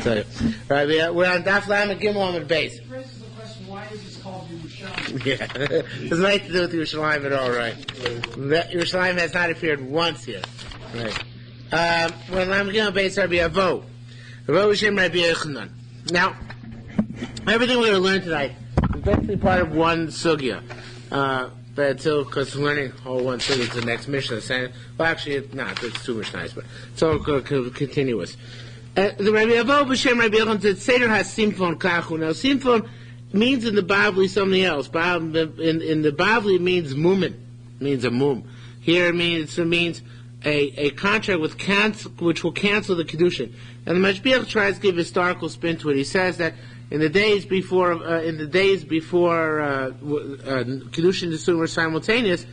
So, right, we're on Daf Lamed Gimel on the base. It raises the question, why is this called Yerushalmi? Yeah, it's nothing to do with Yerushalmi at all, right? Yerushalmi has not appeared once here. Right. When Lamed Gimel base, Rabbi Avo. Avo Shem Rabbi Yochanan. Now, everything we're going to learn tonight is basically part of one sugya. But until, because we're learning all one sugya to the next Mishnah, saying, well, actually, it's not, it's too much nice, but it's all continuous. The Rabbi Avo B'Shem Rabbi Yochanan said, Seder has simfon kachu. Now, simfon means in the Bavli something else. In the Bavli, it means mumin. It means a mum. Here, it means a contract which will cancel the Kiddushin. And the Mashbiach tries to give a historical spin to it. He says that in the days before Kiddushin and Nisuyim were simultaneous,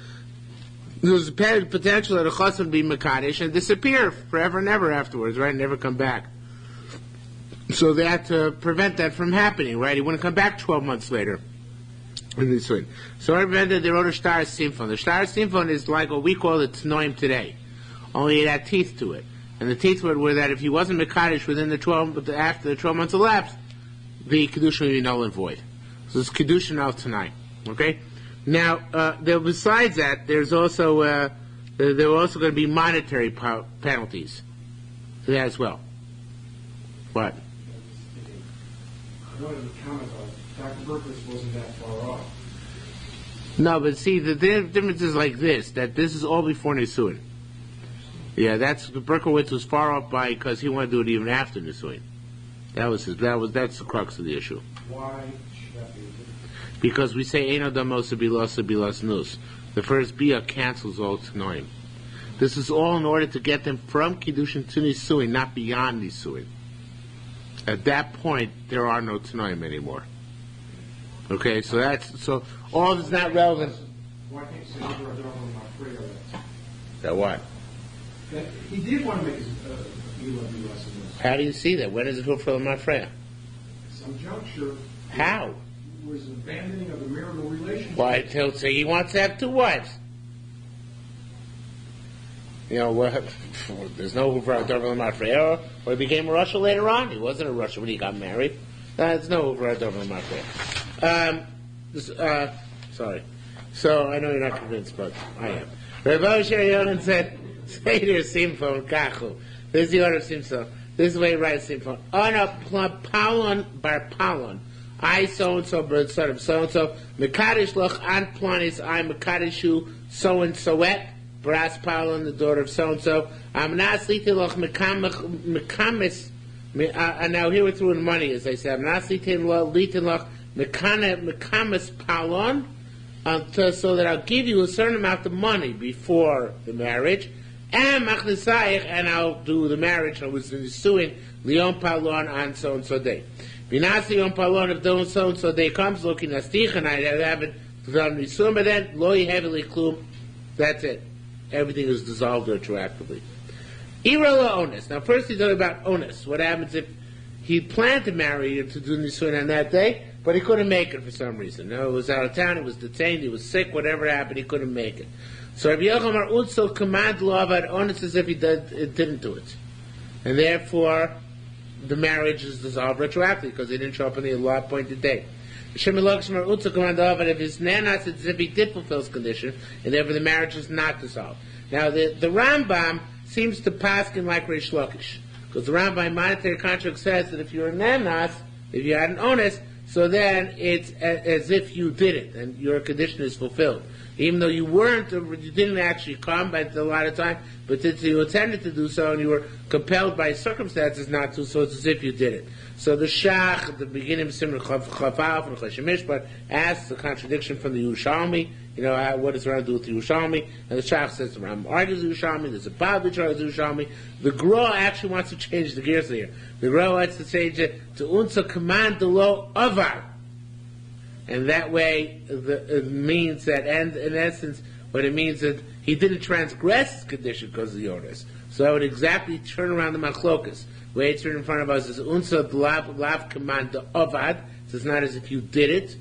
there was a potential that a chassan would be Mekadesh and disappear forever and ever afterwards, right? Never come back. So they had to prevent that from happening, right? He wouldn't come back 12 months later. So I prevented, they wrote a Shtar Simfon. The Shtar Simfon is like what we call the Tnoim today. Only it had teeth to it. And the teeth were that if he wasn't Mekadesh within after the 12 months elapsed, the Kiddushin would be null and void. So it's Kiddushin out tonight. Okay? Now, besides that, there are also going to be monetary penalties for that as well. What? I wanted to comment on Dr. Berkowitz wasn't that far off. No, but see, the difference is like this, that this is all before Nisuin. Yeah, Berkowitz was far off because he wanted to do it even after Nisuin. That's the crux of the issue. Why should that be? Because we say Eino Damosa Bilas Nus. The first Bia cancels all Tanoim. This is all in order to get them from Kiddushin to Nisuin, not beyond Nisuin. At that point, there are no Tanoim anymore. Okay, so all of it's not relevant. Why can't you say Yibra Adorno Mafreya That what? that? He did want to make his Yibra be less than this. How do you see that? When does it fulfill Mafreya? Some juncture How? was abandoning of the marital relationship. Why, he'll say he wants to have two wives. You know, there's no Huvra Mafreya, or he became a Russia later on. He wasn't a Russia when he got married. There's no Huvra Mafreya. Sorry. So, I know you're not convinced, but I am. Rabbi Yochanan said, Seder Simfon Kachu. This is the order of Simfon. This is the way he writes Simfon. Ana Palon Bar Palon. I so-and-so, son of so-and-so. Mekadesh loch an planis, I Mekadeshu so-and-so-et. Bras Palon, the daughter of so-and-so. I'm not sleeping loch mekamis. Now here we're through the money, as I said. I'm not sleeping loch mekamis Palon. So that I'll give you a certain amount of money before the marriage. And I'll do the marriage. I was suing Leon Palon on so-and-so day. Vinasi on Palon, if those so-and-so day comes, looking at Stich, and I haven't done Nisum, but then, Loi heavily klum, that's it. Everything is dissolved retroactively. Irala onus. Now, first he's talking about onus. What happens if he planned to marry you to do Nisum on that day, but he couldn't make it for some reason. No, he was out of town, he was detained, he was sick, whatever happened, he couldn't make it. So Rabbi Yochanan also command law about onus as if he didn't do it. And therefore, the marriage is dissolved retroactively because he didn't show up on the law appointed date. Shemilok also command law about if his nanas, it's as if he did fulfill his condition, and therefore the marriage is not dissolved. Now, the Rambam seems to paskin like Reish Lakish, because the Rambam monetary contract says that if you're a nanas, if you had an onus, so then it's as if you did it, and your condition is fulfilled. Even though you didn't actually come by a lot of time, but you intended to do so, and you were compelled by circumstances not to, so it's as if you did it. So the Shach, at the beginning of Simon Chafal from Chashemishpat, asks the contradiction from the Yerushalmi, what does it have to do with the Yerushalmi? And the Shach says the Ram argues the Yerushalmi, there's a Baal which argues the Yerushalmi. The Gra actually wants to change the gears here. The Gra wants to change it to Unsa command the law avar. And that way, it means that, and in essence, what it means that he didn't transgress his condition because of the onus. So that would exactly turn around the machlokas. The way it's written in front of us is unsa lav command the avad. So it's not as if you did it,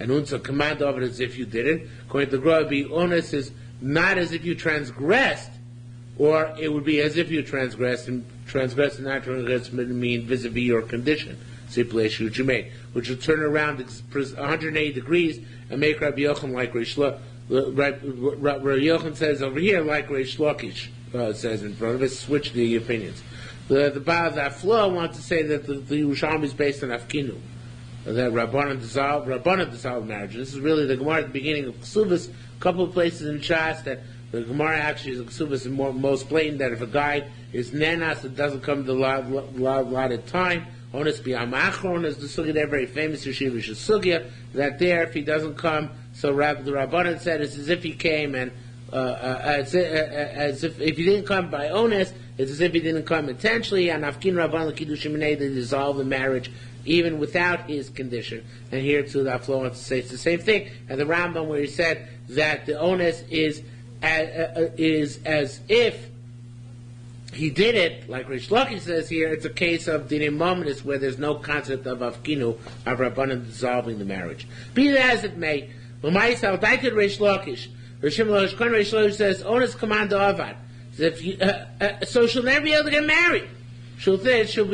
and unsa command the avad as if you didn't. According to the Gra, be onus is not as if you transgressed, or it would be as if you transgressed, and transgress the natural against mean vis-a-vis your condition, which will turn around 180 degrees and make Rabbi Yochanan like Reish Lakish. Rabbi Yochanan says over here like Reish Lakish says in front of us. Switch the opinions. The Baal of that flow wants to say that the Yerushalmi is based on Afkinu, that Rabbanan dissolve marriage. This is really the Gemara at the beginning of Ksubas. A couple of places in Shas that the Gemara actually is in Ksubas and most blatant that if a guy is nenas, it doesn't come to the allotted time. Onus b'yam achron is the sugya there, very famous yeshivish sugya, that there if he doesn't come, so the Rabbanan said it's as if he came and as if he didn't come by onus, it's as if he didn't come intentionally, and Afkin Rabbanan Kiddushin they dissolve the marriage even without his condition. And here too, the flow wants to say it's the same thing. And the Rambam where he said that the onus is as if he did it, like Rish Lakish says here, it's a case of dinim mominus where there's no concept of afkinu, of Rabbanan dissolving the marriage. Be that as it may, L'maisa, I could Rish Lakish. Rish Lakish says, onus command avad. So she'll never be able to get married. She'll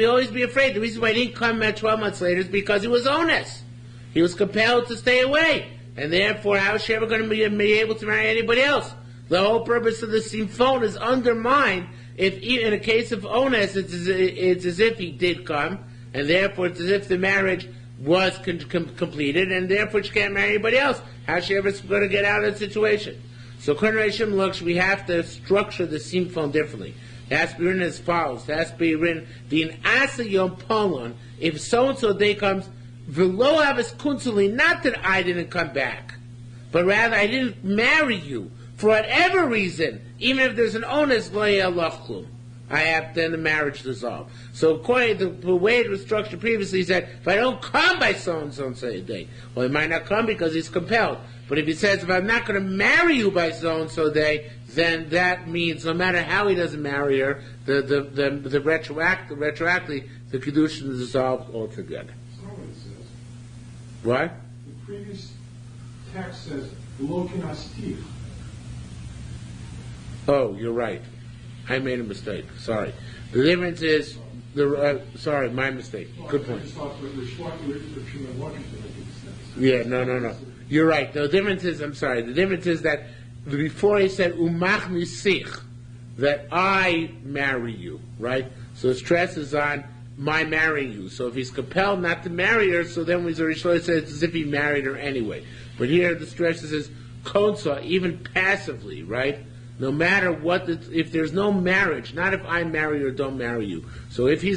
always be afraid. The reason why he didn't come 12 months later is because he was onus. He was compelled to stay away. And therefore, how is she ever going to be able to marry anybody else? The whole purpose of the simphon is undermined if, in a case of onus, it's as if he did come, and therefore it's as if the marriage was completed, and therefore she can't marry anybody else. How is she ever going to get out of the situation? So, we have to structure the simphon differently. It has to be written as follows. It has to be written, the asa yom polon, if so-and-so day comes, v'lo avis kunsuli, not that I didn't come back, but rather I didn't marry you. For whatever reason, even if there's an onus, lo yalach klum, I have then the marriage dissolved. So according to the way it was structured previously, he said, if I don't come by so-and-so day, well, he might not come because he's compelled. But if he says, if I'm not going to marry you by so-and-so day, then that means no matter how he doesn't marry her, the retroactively, the Kiddushin is dissolved altogether. That's not what it says. What? The previous text says, lo kinastiv. Oh, you're right. I made a mistake. Sorry. The difference is, sorry, my mistake. Good point. Yeah, no. You're right. The difference is, the difference is that before he said, umach nisich, that I marry you, right? So stress is on my marrying you. So if he's compelled not to marry her, so then we says it's as if he married her anyway. But here the stress is konsa, even passively, right? No matter what, if there's no marriage, not if I marry or don't marry you. So if he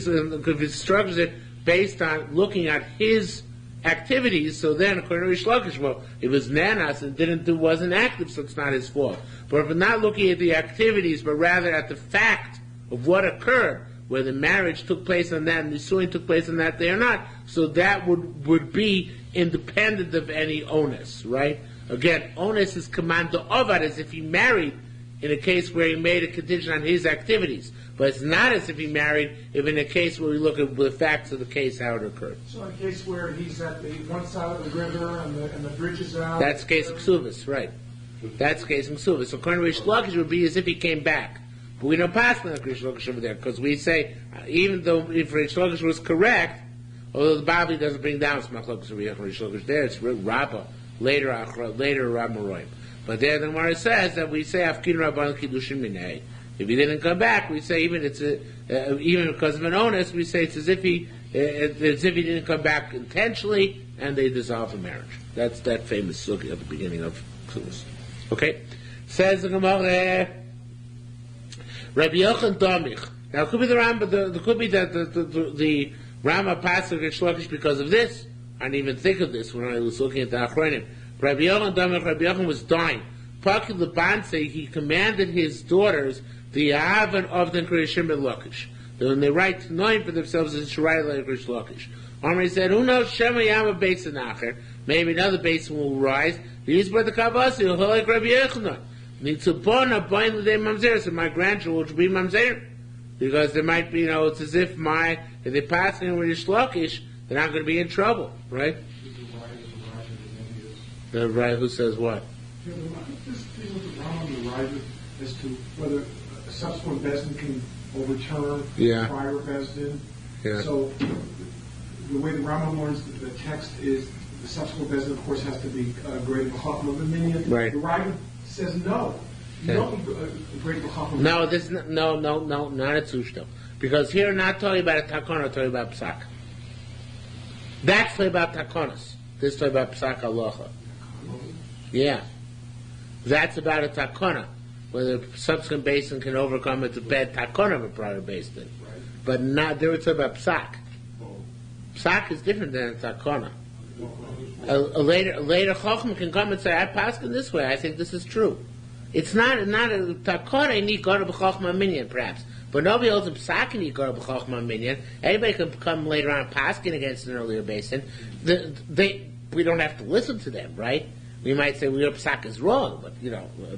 structures it based on looking at his activities, so then according to Rish Lakish, well, it was nanas and wasn't active, so it's not his fault. But if we're not looking at the activities, but rather at the fact of what occurred, whether marriage took place on that and the suing took place on that day or not, so that would be independent of any onus, right? Again, onus is command avad, as if he married in a case where he made a condition on his activities. But it's not as if he married, if in a case where we look at the facts of the case, how it occurred. So in a case where he's at the one side of the river and the bridge is out... That's case of Ksubas, right. That's case of Ksubas. So according to Rish Lakish, it would be as if he came back. But we don't pass like Rish Lakish over there, because we say, even though if Rish Lakish was correct, although the Bavli doesn't bring down Smach Rish Lakish there, it's Rabbah, later Ramaroim. But there the Gemara says that we say Afkin Rabban Kiddushin Minei. If he didn't come back, we say even because of an onus, we say it's as if he didn't come back intentionally, and they dissolve the marriage. That's that famous sugi at the beginning of Klus. Okay, says the Gemara, Rabbi Yochanan Domich. Now it could be the Rambam, but it could be that the Rama passed Rish Lakish because of this. I didn't even think of this when I was looking at the Achronim. Rabbi Yochanan was dying. Pakil the Banse, he commanded his daughters, the Ahavan of the Krishim and Lakish. When they write knowing for themselves, it's Shirai like Rish Lakish. Omri said, who knows, Shema Yama Basin Acher, maybe another basin will rise. These were the Kavasi, who like Rabbi Yochanan. Nitzubona, bind the day Mamzer, so my grandchildren will be Mamzer. Because there might be, it's as if if they pass in with Rish Lakish, they're not going to be in trouble, right? The right who says what? This thing with the Rambam arrives as to whether a subsequent Bezdin can overturn Yeah. prior Bezdin. Yeah. So the way the Rambam learns the text is the subsequent Bezdin, of course, has to be greater than Chacham Minyan. Right. The Rambam says no. You Okay. don't be greater than Chacham. No, this not a Tzushto. Because here we're not talking about a Takona, we're talking about Psak. That's talking about Takonas. This is talking about Psak Aloha. Yeah. That's about a Takona, where the subsequent basin can overcome the bad Takona of a prior basin. Right. But not, they were talking about Psak. Psak is different than a Takona. A later Chacham can come and say, I pass in this way, I think this is true. It's not a Takona in Yikara B'Chachma Minyan, perhaps. But nobody holds a Psak in Yikara B'Chachma Minyan. Anybody can come later on paskin against an earlier basin. We don't have to listen to them, right? We might say your Psak is wrong, but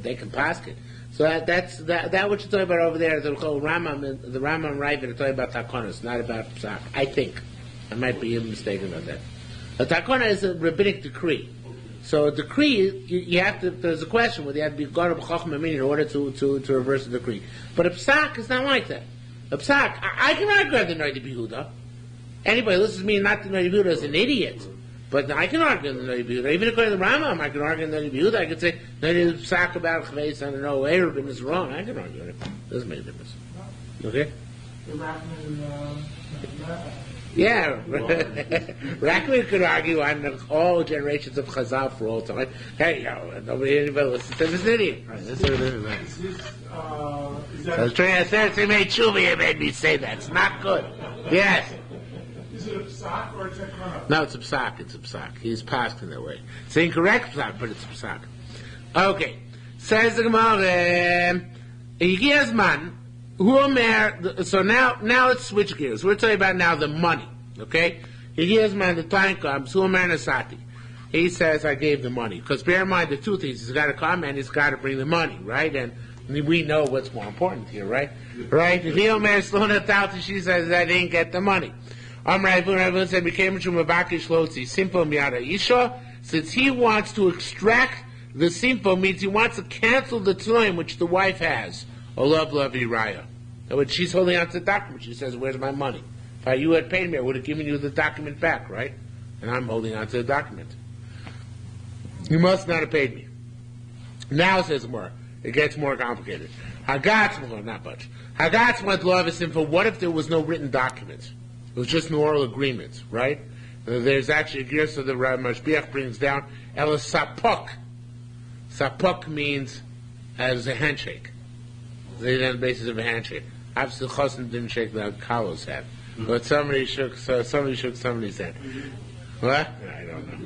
they can paskin. So that's what you're talking about over there. The whole Rambam and Ravid are talking about Takonas, not about Psak. I think. I might be mistaken about that. A Takona is a rabbinic decree. So a decree, you have to. There's a question whether you have to be God of Chacham in order to reverse the decree. But a psak is not like that. A psak, I can argue on the Noida Behuda. Anybody listens to me not the Noida Behuda is an idiot. But I can argue on the Noida Behuda. Even according to the Rambam, I can argue on the Noida Behuda. I can say Noida psak about Chveis. I don't know. Erubin is wrong. I can argue on it. Doesn't make a difference. Okay. Yeah, Rachman could argue on all generations of Chazal for all time. Hey, nobody listens to this idiot. That's what it is. I was trying to say, he made tshuva, he made me say that. It's not good. Yes. Is it a psak or a takana? No, it's a psak. It's a psak. He's passed in that way. It's an incorrect psak, but it's a psak. Okay. Says the Gemara, Yigiyazman. So now let's switch gears. We're talking about now the money, okay? The time comes. He says, I gave the money. Because bear in mind the two things. He's got to come and he's got to bring the money, right? And we know what's more important here, right? Right? She says, I didn't get the money. Since he wants to extract the simpo, means he wants to cancel the time which the wife has. Olav Lavi Raya. When she's holding on to the document, she says, where's my money? If you had paid me, I would have given you the document back, right? And I'm holding on to the document. You must not have paid me. Now, says more, it gets more complicated. Hagatzma, not much. Hagatzma love is simple. What if there was no written document? It was just an oral agreement, right? There's actually a gear, so the Mashbiach brings down Ela Sapok. Sapok means as a handshake. They on the basis of a handshake. Obviously, Chassan didn't shake the Kalos hand, but somebody shook somebody's hand. What? I don't know.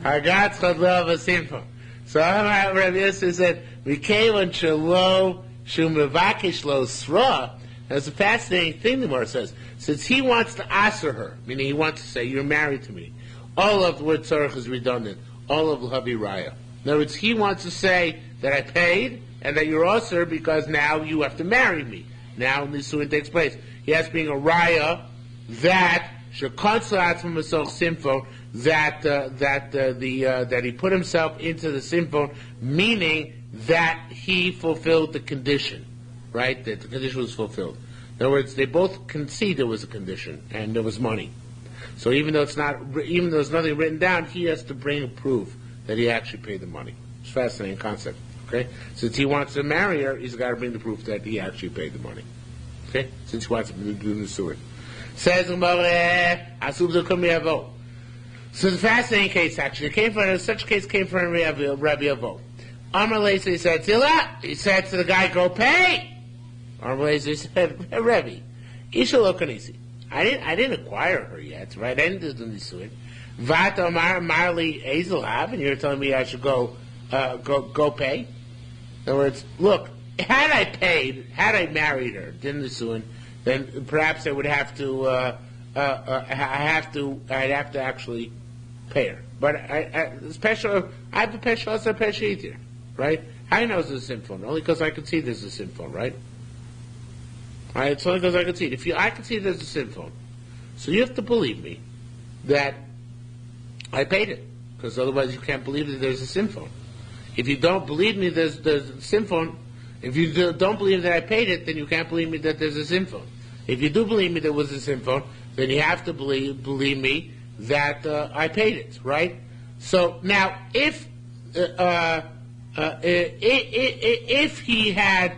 Hagatz Chadlav Asimpa. So Rabbi Yosef said, "Mikayvan Shelo Shumevakish Lo Sra." That's a fascinating thing. The Gemara says, since he wants to answer her, meaning he wants to say, "You're married to me." All of the word tzarich is redundant. All of Lahavi Raya. In other words, he wants to say that I paid. And that you're also because now you have to marry me. Now Nisuin takes place. He has being a raya that that he put himself into the simphon, meaning that he fulfilled the condition, right? That the condition was fulfilled. In other words, they both concede there was a condition and there was money. So even though there's nothing written down, he has to bring a proof that he actually paid the money. It's a fascinating concept. Okay? Since he wants to marry her, he's got to bring the proof that he actually paid the money. Okay? Since he wants to do the shiur. Says so the fascinating case actually such a case came from Rabbi Avo. Amar Leisi said, Tila, he said to the guy, go pay. Amar Leisi said, Rebbe, Isha lo kanisi. I didn't acquire her yet, right? I didn't do the nisuin. Vata Marli Ezelhav, and you're telling me I should go pay? In other words, look, had I married her, didn't nisuin, then perhaps I would have to, I'd have to actually pay her. But I have the special here, right? How do you know it's a sinful? Only because I can see there's a sinful, right? It's only because I can see it. I can see there's a sinful. So you have to believe me that I paid it, because otherwise you can't believe that there's a sinful. If you don't believe me there's a sinful, If you don't believe that I paid it, then you can't believe me that there's a SIM phone. If you do believe me there was a SIM phone, then you have to believe me that I paid it, right? So now, if he had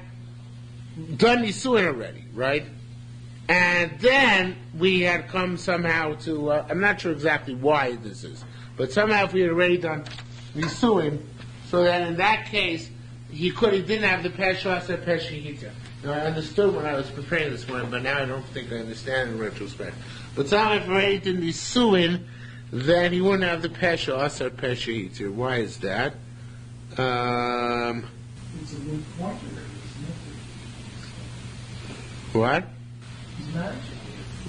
done Nisuin already, right, and then we had come somehow to, I'm not sure exactly why this is, but somehow if we had already done Nisuin, so that in that case, he didn't have the Peshas or Peshahita. Now, I understood when I was preparing this one, but now I don't think I understand in retrospect. But somehow if already did Nisuin, then he wouldn't have the Peshas or Peshahita. Why is that? It's a good point. What? He's married.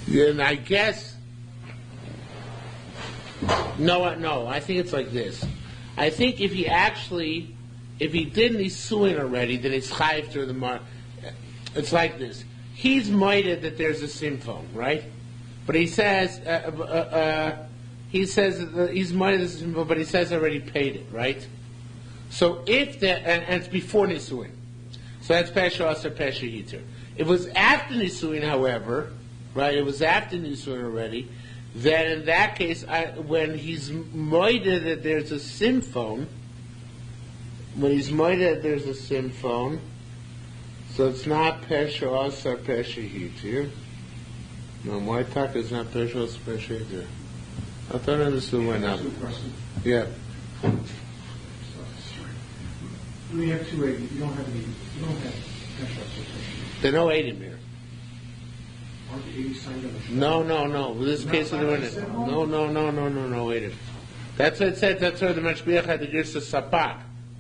Yeah, and I guess. No, I think it's like this. I think if he did Nisuin already, then it's chayiv through the mark. It's like this. He's moided that there's a SIM phone, right? But he says, he's moided there's a SIM phone, but he says already paid it, right? So if that, and it's before Nisuin, so that's Pesha Asar Pesha Hitter. If it was after Nisuin, however, right? It was after Nisuin already. Then in that case, when he's moided that there's a SIM phone, so it's not Pesha Asar Pesha Hitter. No, my talk is not Pesha Asar Pesha Hitter. I thought I understood why not. Yeah. We have 280. You don't have Pesha Asar Pesha. There are no 80 here. Aren't the 80 signed on the shop? No. This case of the witness. No. Wait a minute. That's what it said. That's where the Mashbiach had the Girsa Sapak.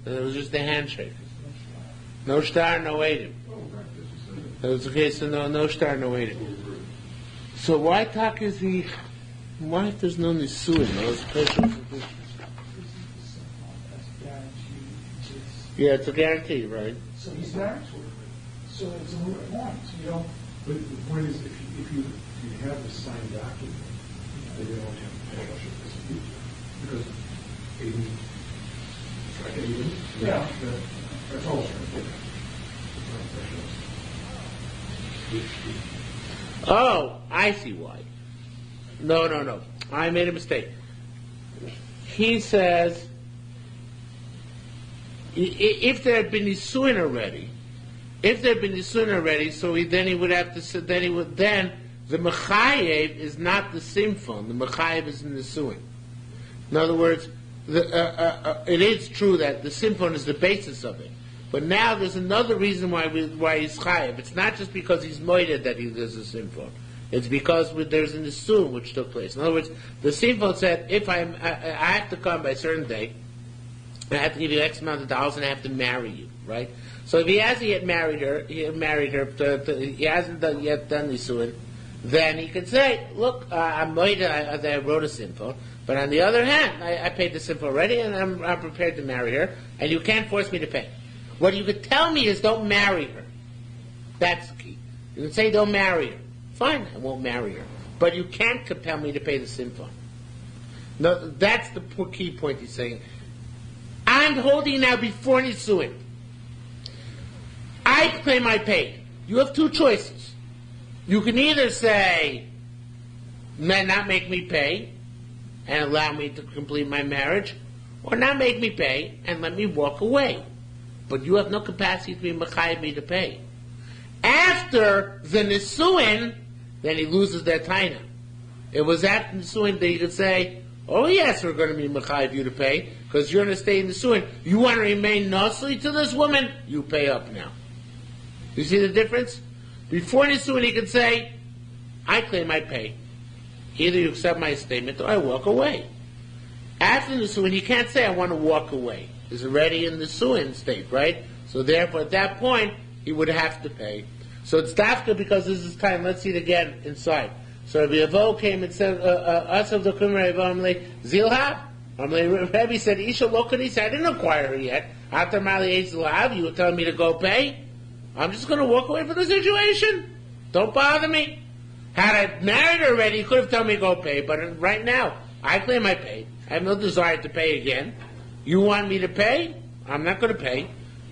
It was just a handshake. No star, no waiting. That was the case of no star, no waiting. So why talk is he? Why if there's no nisuin? No special. Yeah, it's a guarantee, right? So he's married to her. So it's a moot point. You don't. But the point is, if you have the signed document, they don't have to pay because 80. Yeah, that's all. Oh, I see why. No. I made a mistake. He says, if there had been nisuin already, so then he would have to. Then the mechayev is not the simphon. The mechayev is in the nisuin. In other words, it is true that the simphon is the basis of it. But now there's another reason why he's chayev. It's not just because he's moided that there's a simphon. It's because there's an nisuin which took place. In other words, the simphon said, if I have to come by a certain day, I have to give you X amount of dollars, and I have to marry you, right? So if he hasn't yet married her, he hasn't yet done nisuin, then he could say, look, I'm moided that I wrote a simphon. But on the other hand, I paid the simphon already, and I'm prepared to marry her, and you can't force me to pay. What you could tell me is don't marry her. That's the key. You can say don't marry her. Fine, I won't marry her. But you can't compel me to pay the simphon. No, that's the key point he's saying. I'm holding now before nisuin. I claim I paid. You have two choices. You can either say, not make me pay, and allow me to complete my marriage, or not make me pay and let me walk away. But you have no capacity to be mechayev me to pay. After the nisuin, then he loses that taina. It was after nisuin that he could say, oh yes, we're going to be mechayev you to pay, because you're going to stay in nisuin. You want to remain nasli to this woman? You pay up now. You see the difference? Before nisuin, he could say, I claim I pay. Either you accept my statement or I walk away. After nisuin, he can't say I want to walk away. He's already in the nisuin state, right? So therefore, at that point, he would have to pay. So it's dafka because this is time. Let's see it again inside. So Rabbi Avo came and said, Asav the Kumar Avamle Zilha. Rabbi said, Isha Lokani said, I didn't acquire her yet. After Mali Zilhav, you were telling me to go pay? I'm just going to walk away from the situation. Don't bother me. Had I married her already, he could have told me to go pay, but right now, I claim I paid. I have no desire to pay again. You want me to pay? I'm not going to pay.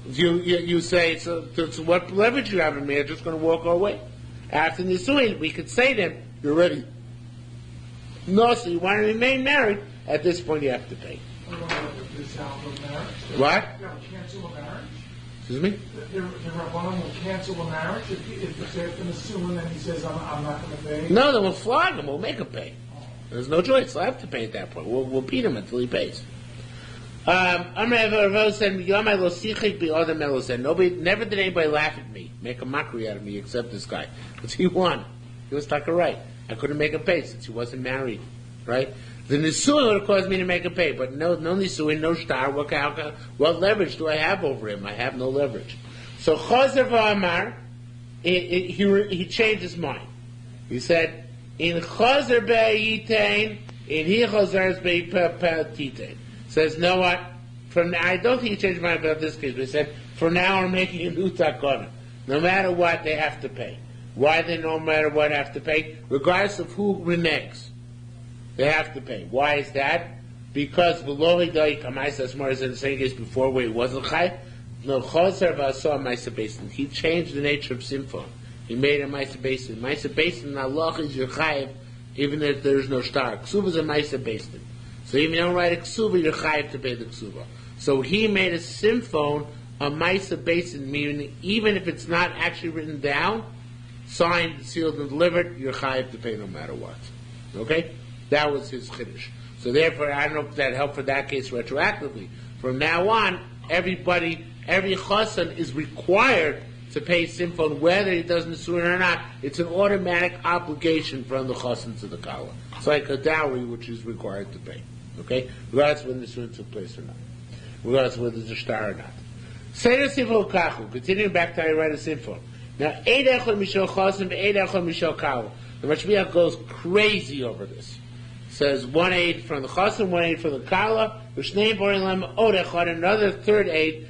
You say, so what leverage you have in me? I'm just going to walk away. After Nisuin, we could say to him, you're ready. No, so you want to remain married, at this point you have to pay. What? They'll cancel a marriage? Excuse me? The Rabbanon will cancel a marriage if they're going to sue him and he says, I'm not going to pay? No, then we'll flog him. We'll make him pay. There's no choice. He'll have to pay at that point. We'll beat him until he pays. Nobody, never did anybody laugh at me, make a mockery out of me, except this guy. Because he won. He was talking right. I couldn't make him pay since he wasn't married. Right? The nisuin would have caused me to make him pay, but no nisuin, no star. What leverage do I have over him? I have no leverage. So Chazer v'amar, he changed his mind. He said, in Chazer be'yitain, in he Chazer be'yitain. Says, no what? I don't think he changed his mind about this case, but he said, from now we're making a new takana. No matter what, they have to pay. Why they no matter what have to pay? Regardless of who reneges. They have to pay. Why is that? Because below as far as in the same case before where he wasn't chai, no Chazer v'asah ma'aseh basin. He changed the nature of simcha. He made a ma'aseh basin. Ma'aseh basin, Allah is your chayiv, even if there's no star. Ksuba is a ma'aseh basin. So even if you don't write a ksuba, you're chayiv to pay the ksuba. So he made a simphone, a ma'aseh basin, meaning even if it's not actually written down, signed, sealed, and delivered, you're chayiv to pay no matter what. Okay? That was his chiddush. So therefore, I don't know if that helped for that case retroactively. From now on, every chassan is required to pay simphon, whether he does nisuin or not. It's an automatic obligation from the chassan to the kala. It's like a dowry which is required to pay. Okay? Regardless of whether nisuin took place or not. Regardless of whether there's a star or not. Seder simphon kachu. Continuing back to how you write a simphon. Now, eid echad mishal chassan, eid echad mishal kala. The Mashbiach goes crazy over this. Says 1 aid from the chassan, 1 aid from the kala, another third aid.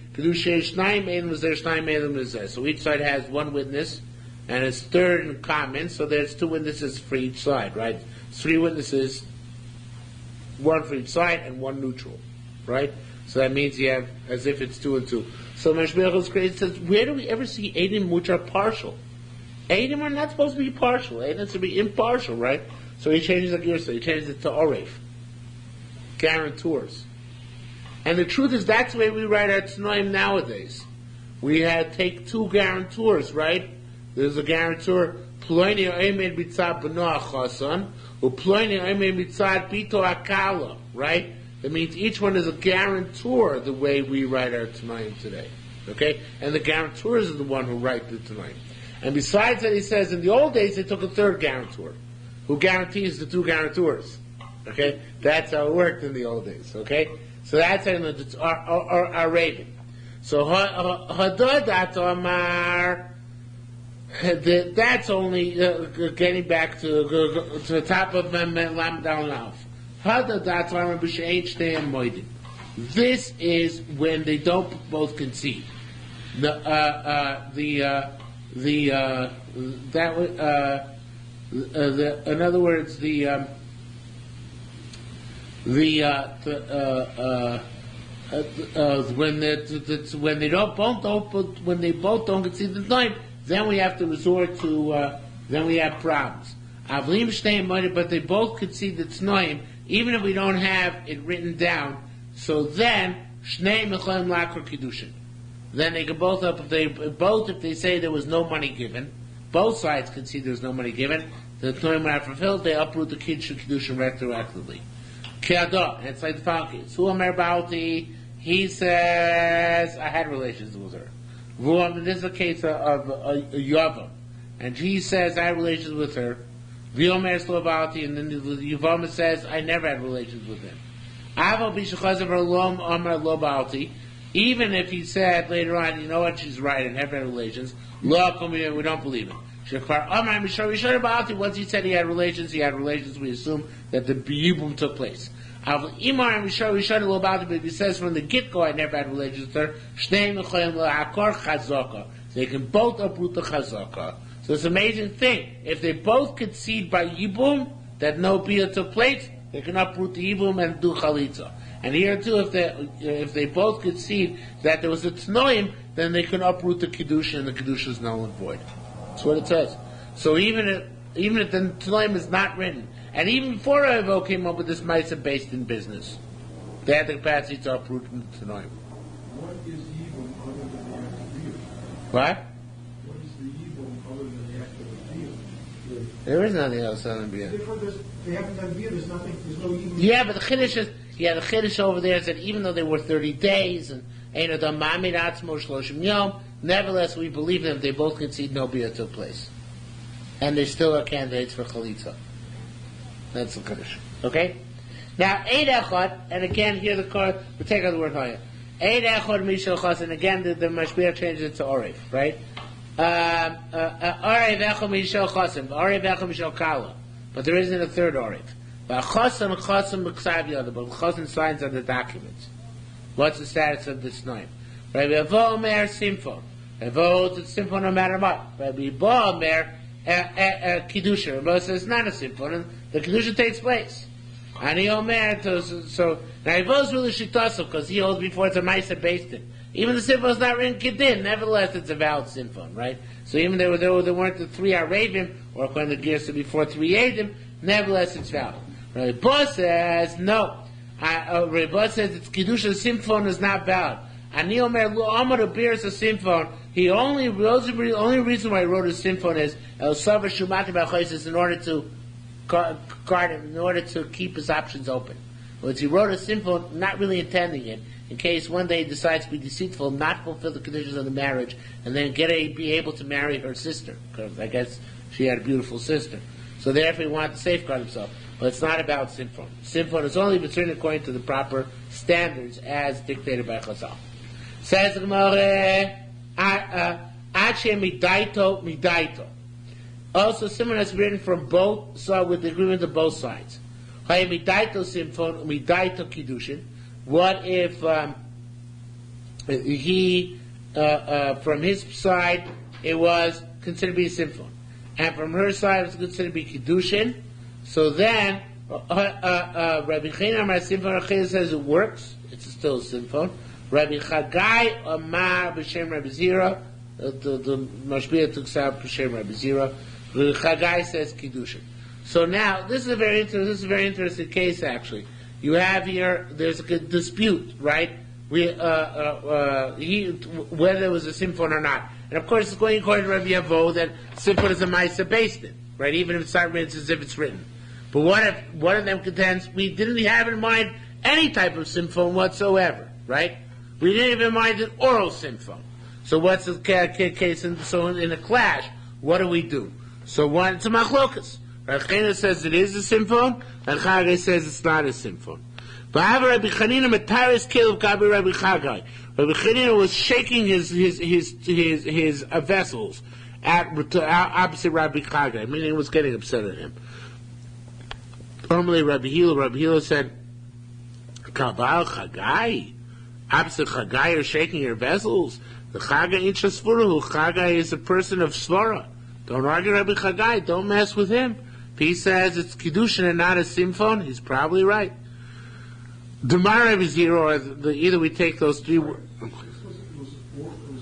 So each side has one witness, and it's third in common. So there's 2 witnesses for each side, right? 3 witnesses, 1 for each side, and 1 neutral, right? So that means you have as if it's 2 and 2. So Mashbiach goes crazy. Says, where do we ever see aidim which are partial? Aidim are not supposed to be partial. Aidim is to be impartial, right? So he changes the Girsa, he changes it to Oref. Guarantors. And the truth is, that's the way we write our Tanoim nowadays. We take 2 guarantors, right? There's a guarantor, Ploini Oimed Bitzad B'noach Chasan, or Ploini Oimed Bitzad Bito Akala, right? That means each one is a guarantor the way we write our Tanoim today. Okay? And the guarantors are the one who write the Tanoim. And besides that, he says, in the old days, they took a third guarantor, who guarantees the 2 guarantors. Okay? That's how it worked in the old days. Okay? So that's how it's our raven. So, Hadadat Omar, that's only getting back to the top of Lam Down Alf. Hadadat Omar B'She'et Shteim Moedim. This is when they don't both concede. In other words, when they both don't concede the time, then we have to resort to then we have problems. Avlim shteim moedim, but they both concede the tnoim, even if we don't have it written down. So then shnei mechalim lakor kiddushin. Then they can both if they say there was no money given. Both sides concede there was no money given. The tnoim are fulfilled. They uproot the kiddushin retroactively. Kiadah, and it's like the following case. Who Amer Baalti, he says, I had relations with her. This is a case of Yavam. And he says, I had relations with her. V'omer Slovati, and then the Yavam says, I never had relations with him. Aval b'shechaz Lom Amer Lo Baalti, even if he said later on, you know what, she's right, I never had relations, Lo Kumiyah, we don't believe him. Once he said he had relations, we assume that the Biyubum took place. But if he says from the get-go, I never had relations with her, they can both uproot the chazaka. So it's an amazing thing. If they both concede by Yibum that no Biyah took place, they can uproot the Yibum and do chalitza. And here too, if they both concede that there was a Tanoim, then they can uproot the Kiddushin, and the Kiddushin is null and void. That's what it says. So even if the Tanoim is not written, and even before Ravo came up with this Maisa based in business, they had the capacity to uproot the Tanoim. What is evil other than the act of deal? What? What is the evil other than the act of deal? There is nothing else other than Bia. They haven't done deal. There's no evil. Yeah, but the Chiddush over there is that even though they were 30 days and nevertheless we believe them. They both concede no Bia took place, and they still are candidates for Chalitza. That's the Chiddush. Okay. Now, Eid Echad, and again here the card, we take out the word Haya. Eid Echad Mishal Chas, and again the Mashbiach changes it to Orif, right? Orif Echad Mishal Chasim, Orif Echad Mishal Kala. But there isn't a third Orif. But Chasim B'Ksav Yada, but Chasim signs on the documents. What's the status of this name? Rabbi Avo Omer Simfon. Avo, it's a Simfon no matter what. Rabbi Bo Omer Kiddushin. Rabbi says it's not a Simfon, and the Kiddushin takes place. And he Omer, so now he was really shitaso because he holds before it's a Maisa based in. Even the Simfon is not written Kiddin, nevertheless it's a valid Simfon, right? So even though there weren't the 3 Aravim, or according to Gersa before 3 Edim, nevertheless it's valid. Rabbi Bo says no. Rabbi Bo says it's Kiddushin Simfon is not valid. And he Omer Lo Amar Beers a Simfon. The only reason why he wrote a Simfon is El Savar Shumati B'Chayis in order to guard him, in order to keep his options open. But he wrote a Simfon, not really intending it, in case one day he decides to be deceitful, not fulfill the conditions of the marriage, and then be able to marry her sister, because I guess she had a beautiful sister. So therefore he wanted to safeguard himself. But it's not about Simfon. Simfon is only written according to the proper standards as dictated by Chazal. Says the Gemara, Ache Midaito Midaito. Also, similar is written from both, so with the agreement of both sides. Hay Midaito Simfon, Midaito Kiddushin. What if he, from his side, it was considered to be a Simfon, and from her side, it was considered to be Kiddushin? So then, Rabbi Chaim Amar Simfon, Rabbi says it works. It's still a Simfon. Rabbi Chagai Amar b'Shem Rabbi Zira. The Mashbiach took out b'Shem Rabbi Zira. Rabbi Chagai says Kiddushin. So now, this is a very interesting case. Actually, you have here. There's a dispute, right? Whether it was a Simfon or not. And of course, it's going according to Rabbi Avo that Simfon is a Maisa based in, right? Even if it's not written, it's as if it's written. But what if one of them contends we didn't have in mind any type of Simfon whatsoever, right? We didn't even mind an oral Simfon. So what's the case? So in a clash, what do we do? So one, it's a machlokas. Rav Chaina says it is a Simfon, and Chagai says it's not a Simfon. But Rabbi Chanina mataris kelev gabi Rabbi Chagai. Rabbi Chanina was shaking his vessels at opposite Rabbi Chagai, meaning he was getting upset at him. Normally, Rabbi Hila said, Kabal Chagai, opposite Chagai are shaking your vessels. The Chagai ain't Shasfurahu. Chagai is a person of Svara. Don't argue Rabbi Chagai. Don't mess with him. If he says it's Kiddushin and not a Simfon, he's probably right. Demar Rabbi Zero, or either we take those 3 words. Was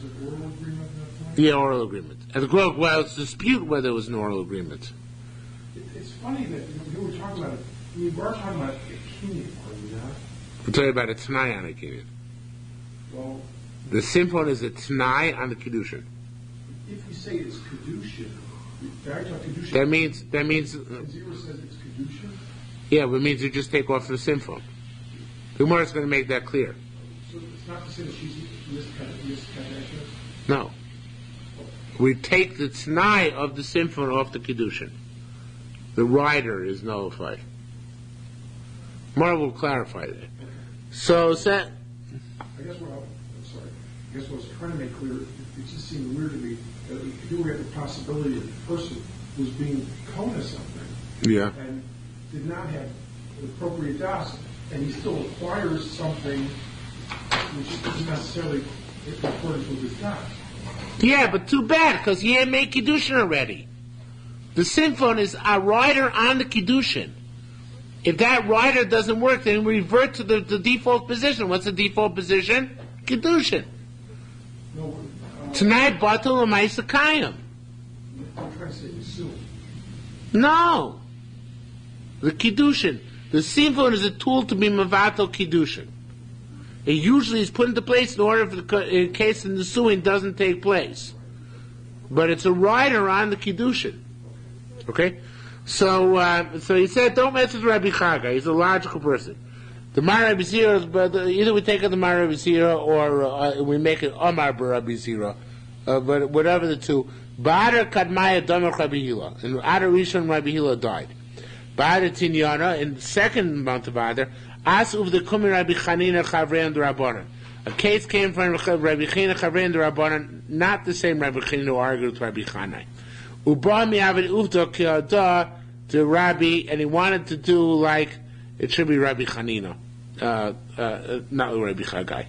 it oral agreement at that point? Yeah, oral agreement. And it's dispute whether it was an oral agreement. It's funny that you were talking about it. We were talking about a kinyan, are we not? We're talking about a Tanai on a Kinyan. Well, The Simfon is a Tanai on the Kiddushin. if we say it's Kiddushin, Kiddushin. That means. Zero says it's Kiddushin. Yeah, but it means you just take off the Simfon. The Gemara is going to make that clear. So it's not to say that she's misconnected? No. We take the Tanai of the Simfon off the Kiddushin. The rider is nullified. Gemara will clarify that. So, I guess what I was trying to make clear, it just seemed weird to me that here we have the possibility that the person was being Kona something yeah. and did not have the appropriate das, and he still acquires something which isn't necessarily in accordance with his das. Yeah, but too bad, because he had made Kiddushin already. The Simfon is a rider on the Kiddushin. If that rider doesn't work, then we revert to the default position. What's the default position? Kiddushin. No, Tonight, batel l'maisa kayim. I'm trying to say yisul. No. The Kiddushin. The simfon is a tool to be mavatel Kiddushin. It usually is put into place in order in case the Nisuin doesn't take place. But it's a rider on the Kiddushin. Okay? So he said, don't mess with Rabbi Chagai. He's a logical person. The Mar Rabbi Zira, but either we take it the Mar Rabbi Zira or we make it Omar Rabbi Zira. But whatever the two. Ba'adar Kadmaya Damar Rabbi Hila. And Adar Rishon Rabbi Hila died. Ba'adar Tinyana, in the second month of Adar, As uv the Kumi Rabbi Chanina Chavrei and Rabbanan. A case came from Rabbi Chanina Chavrei and Rabbanan, not the same Rabbi Chanina who argued with Rabbi Chanai. Uba mi'avid uvda ki'ada to Rabbi, and he wanted to do like, it should be Rabbi Chanina, not Rabbi Chagai.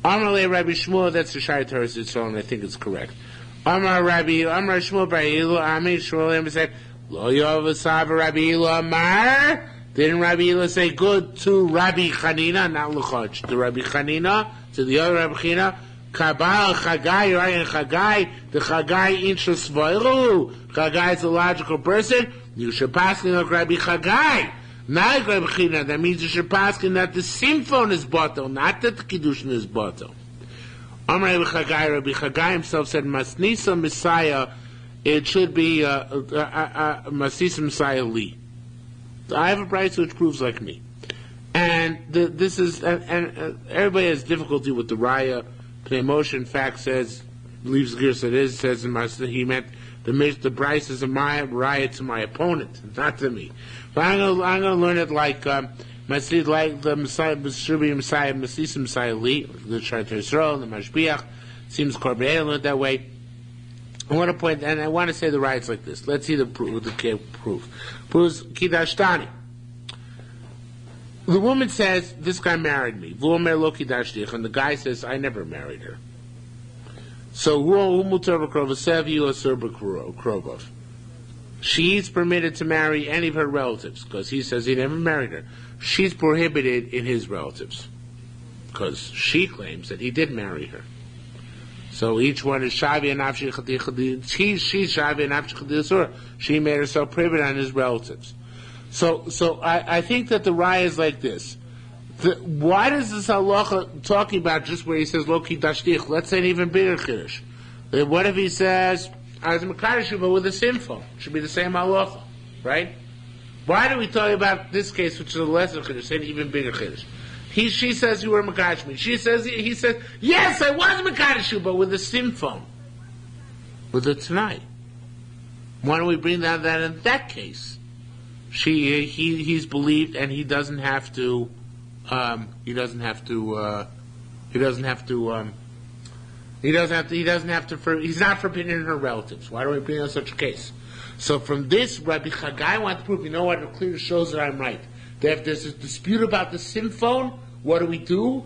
Amar le Rabbi Shmuel, that's the Shai Torah Yisrael, and I think it's correct. Amar Shmuel Bar Ilu, Amar Shmuel said, Lo Yovasav Rabbi Ilu Amar. Didn't Rabbi Ilu say good to Rabbi Chanina, not Luchach, to Rabbi Chanina, to the other Rabbi Chanina? Kabal Chagai, right? And Chagai, the Chagai inshus v'oiru. Chagai is a logical person. You should pass like Rabbi Chagai, not Rabbi Chanina. That means you should pass that the simfon is batel, not that the kiddushin is batel. Amar Rabbi Chagai himself said, Masnisa Messiah, it should be Masnisa Messiah Li. So I have a price which proves like me. And this is, and everybody has difficulty with the raya. The emotion fact says, leaves the gears it is, says he meant the price is a raya to my opponent, not to me. But I'm gonna learn it like the Messiah, Messiah, Messiah Li, the Shai Torah Yisrael, the Mashbiach, seems Korban learned that way. I want to point, and I want to say the riots like this. Let's see the proof. Proves Kidashtani. The woman says, this guy married me. V'omer lo kidashtich, and the guy says, I never married her. So, hu mutar b'krovasev, yu asur b'krovov. She's permitted to marry any of her relatives, because he says he never married her. She's prohibited in his relatives, because she claims that he did marry her. So each one is shavi and nafshi chadi. She's shavi and nafshi chadi. She made herself prohibited on his relatives. So I think that the raya is like this. Why does this halacha talking about just where he says lo kidashtich? Let's say an even bigger chiddush. What if he says as mekadosh but with a simfon? Should be the same halacha, right? Why do we talk about this case, which is a lesser chiddush, an even bigger chiddush? She says you were mekadosh me. He says yes, I was mekadosh but with a simfon, with a tonight. Why don't we bring down that in that case? He's believed, and he doesn't have to. He's not forbidden in her relatives. Why do we bring on such a case? So from this, Rabbi Chagai wants to prove. You know what? It clearly shows that I'm right. That if there's a dispute about the simfon, what do?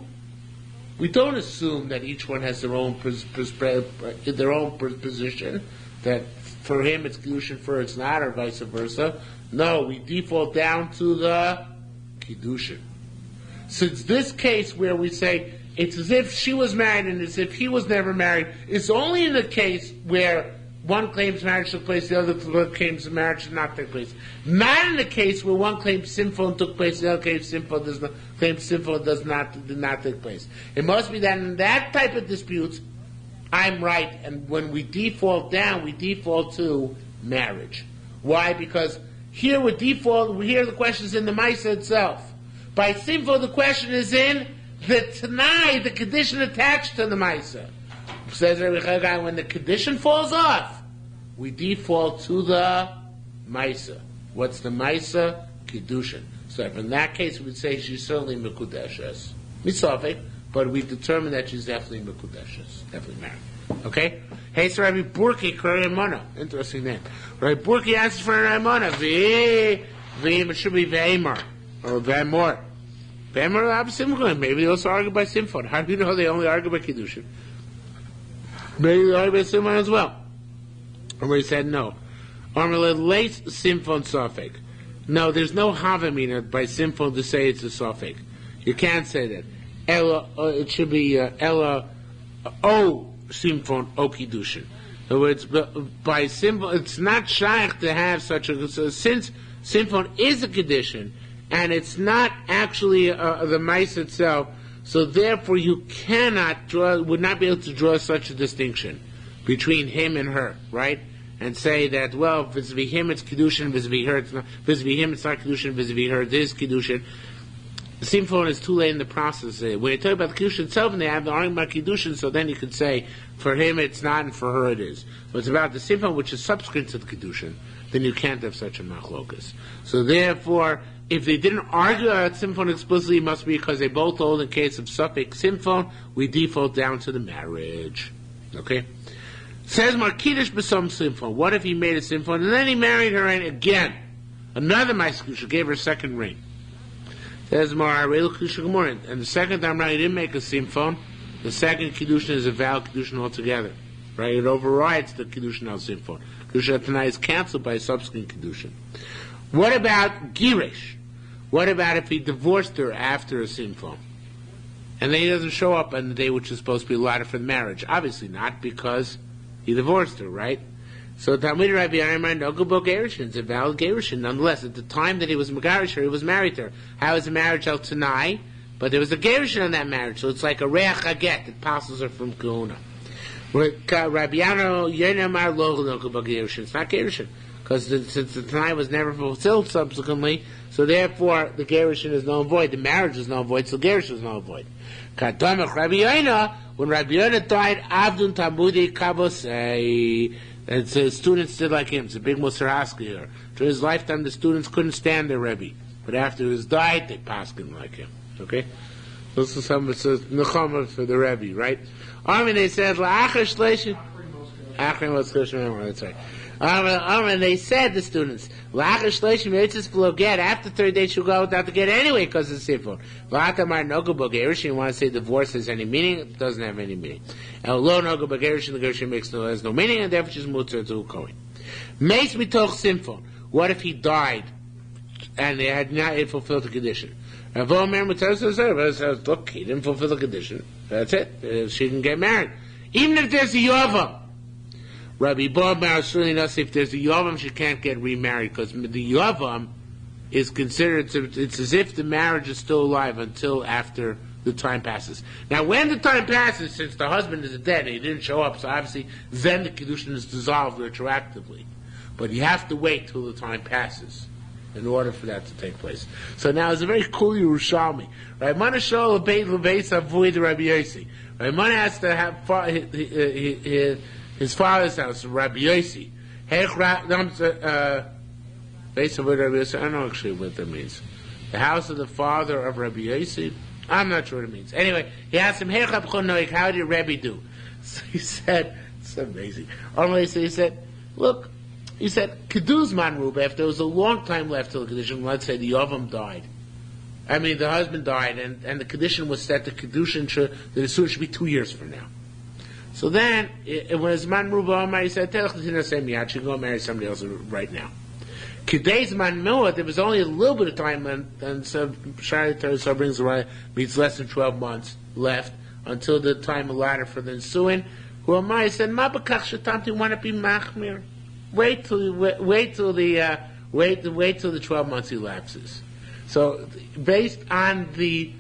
We don't assume that each one has their own position. That for him it's Kiddushin, for it's not, or vice versa. No, we default down to the Kiddushin. So it's this case where we say it's as if she was married and as if he was never married. It's only in the case where one claims marriage took place, the other claims marriage did not take place. Not in the case where one claims simfon took place, the other claims simfon did not take place. It must be that in that type of disputes, I'm right, and when we default down, we default to marriage. Why? Because here the question is in the Maisa itself. By Simfo, the question is in the Tanai, the condition attached to the Maisa. Says Rabbi Chagai, when the condition falls off, we default to the Maisa. What's the Maisa? Kiddushin. So if in that case, we would say she's certainly Mekudeshes. Misafik, but we determine that she's definitely Mekudeshes, definitely married. Okay? Hey, so Rabbi Burki Karimana. Interesting name. Rabbi Burki asks for Ramana. It should be Ve'emar. Or Ve'emor. Ve'emor, maybe they also argue by Simfon. How do you know they only argue by Kiddushin? Maybe they argue by Simfon as well. Or he said no. Armele late Simfon Safek. No, there's no havamina by simfon to say it's a suffix. You can't say that. Ella, it should be Ella O simfon O Kiddushin. In other words, by simfon, it's not shaykh to have such a. So since simfon is a Kiddushin, and it's not actually the mice itself, so therefore you would not be able to draw such a distinction between him and her, right? And say that, well, vis-a-vis him it's Kiddushin, vis-a-vis her it's not, vis-a-vis him it's not Kiddushin, vis-a-vis her it is Kiddushin. The simfon is too late in the process. When you talk about the Kiddushin itself and they have the argument about Kiddushin, so then you could say, for him it's not and for her it is. But it's about the simfon which is subsequent to the Kiddushin, then you can't have such a machlokas. So therefore, if they didn't argue about simfon explicitly, it must be because they both hold in case of suffix simfon, we default down to the marriage. Okay? Says Markidish B'som simfon. What if he made a simfon and then he married her and again? Another Maiskusha gave her a second ring. Says Mar and the second time around he didn't make a simfon. The second Kiddushin is a valid Kiddushin altogether. Right? It overrides the Kiddushin al simfon. Kiddushin tonight is cancelled by a subsequent Kiddushin. What about Girish? What about if he divorced her after a simfon? And then he doesn't show up on the day which is supposed to be allotted for the marriage? Obviously not, because he divorced her, right? So Talmud Rabbi Yerushmi Nogubo Gerushin is a valid Gerushin. Nonetheless, at the time that he was Megarish her, he was married to her. How is the marriage el Tanai? But there was a Gerushin on that marriage, so it's like a Reach Haget that passes her from Kahuna. Rabbi Yerushmi Lo Nogubo Gerushin. It's not Gerushin, because since the Tanai was never fulfilled subsequently, so therefore the Gerushin is null and void. The marriage is null and void, so Gerushin is null and void. Kadamach Rabbi Yerushmi. When Rabbi Yehuda died, Avdun Talmudi Kabosei, and so students did like him. It's a big Musar Haskell here. During his lifetime, the students couldn't stand their Rebbe, but after he was died, they passed him like him. Okay, this is some nechama for the Rebbe, right? And they said, "La'achar shleishim." Achrim was Kushim. That's right. And they said, the students, La'achar shleishim yitzis below get. After 30 days, she'll go without the get anyway because it's simple. V'atamar nogu b'gerushin. You want to say divorce has any meaning? It doesn't have any meaning. El lo nogu b'gerushin. The gerushin has no meaning, and therefore she's mutzah to Kohen. Meis mitoch simfon. What if he died and they had not yet fulfilled the condition? Look, he didn't fulfill the condition. That's it. She can get married, even if there's a yavam. Rabbi Bar certainly knows if there's a yavam, she can't get remarried because the yavam is considered. It's as if the marriage is still alive until after the time passes. Now, when the time passes, since the husband is dead and he didn't show up, so obviously then the Kiddushin is dissolved retroactively. But you have to wait till the time passes in order for that to take place. So now it's a very cool Yerushalmi. Right? Mana shol lebeit avoid Rabbi Yossi. Right? Mana has to have his father's house, Rabbi Yossi. I don't know actually what that means. The house of the father of Rabbi Yossi? I'm not sure what it means. Anyway, he asked him, how did Rabbi do? So he said, it's amazing. So he said, look, he said, Keduz Manrub, if there was a long time left till the condition, let's say the Yavam died. I mean, the husband died, and the condition was set, the Kedushin the Yisur should be 2 years from now. So then, when his man Ruba he said, "Tell her to she go marry somebody else right now." Today's man Mu'at, there was only a little bit of time, and so Shari Torah brings around means less than 12 months left until the time allotted for the ensuing. Who am I? Said, "Ma b'kach shetamti want to be machmir? Wait till the 12 months elapses." So, based on the